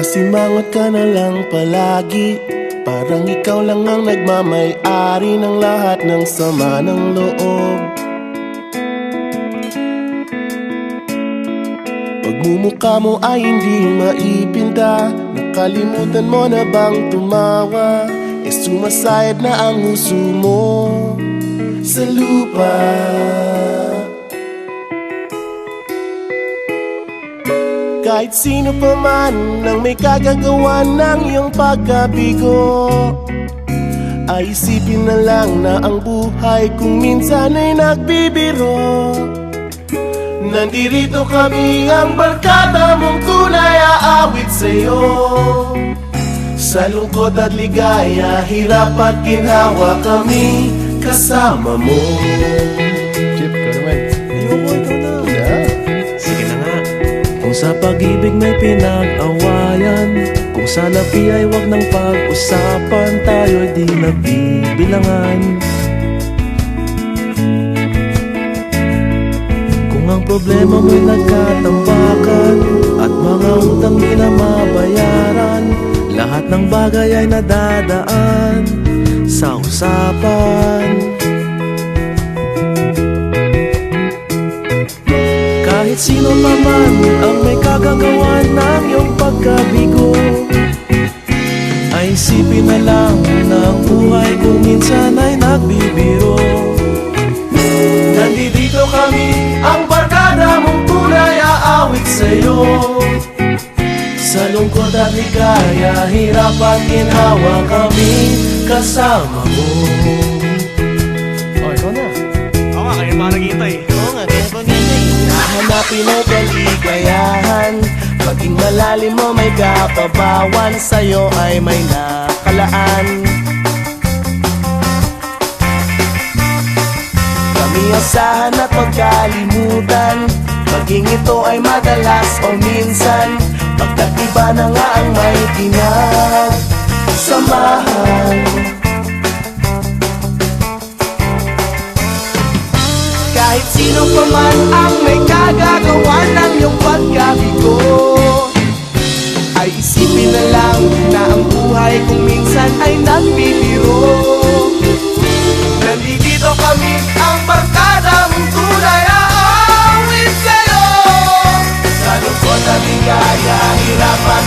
Nakasimangot ka na lang palagi, parang ikaw lang ang nagmamay-ari ng lahat ng sama ng loob. Pagmumukha mo ay hindi maipinta, nakalimutan mo na bang tumawa? Sumasayad na ang huso mo sa lupa. Kahit sino pa man ang may kagagawa ng iyong pagkabigo, ay isipin na lang na ang buhay kung minsan ay nagbibiro. Nandirito kami, ang barkada mong tunay aawit sa'yo. Sa lungkot at ligaya, hirap at ginhawa, kami kasama mo. Chip, ka naman. Ayoko, ikaw na. Yeah. Sige na nga. Kung sa pag-ibig may pinag-awayan, kung sa labi ay wag nang pag-usapan, tayo'y di nagbibilangan. Kung ang problema mo'y nagkatambakan at mga utang di na mabayaran, lahat ng bagay ay nadadaan sa usapan. Kahit sino pa man ang may kagagawa ng iyong pagkabigo, ay isipin na lang na ang buhay kung minsan ay nagbibiro. Nandito kami, ang barkada mong tunay aawit sa'yo. Sa lungkot at ligaya, hirap at ginhawa, kami kasama mo. Oh, ikaw na. Oo nga, kaya pa naghihintay. Oo nga, kaya pa ganyan. Hahanapin ay kaligayahan, maging malalim mo may kapabawan, sa'yo ay may nakalaan. Kami asahan at magkalimutan, maging ito ay madalas o minsan, pagkat iba na nga ang may pinagsamahan. Kahit sino pa man ang may kagagawa ng iyong pagkabigo, ay isipin na lang na ang buhay kung minsan ay nagbibiro. Nandito kami, ang barkada mong tunay aawit sa'yo. Sa lungkot at ligaya, hirap at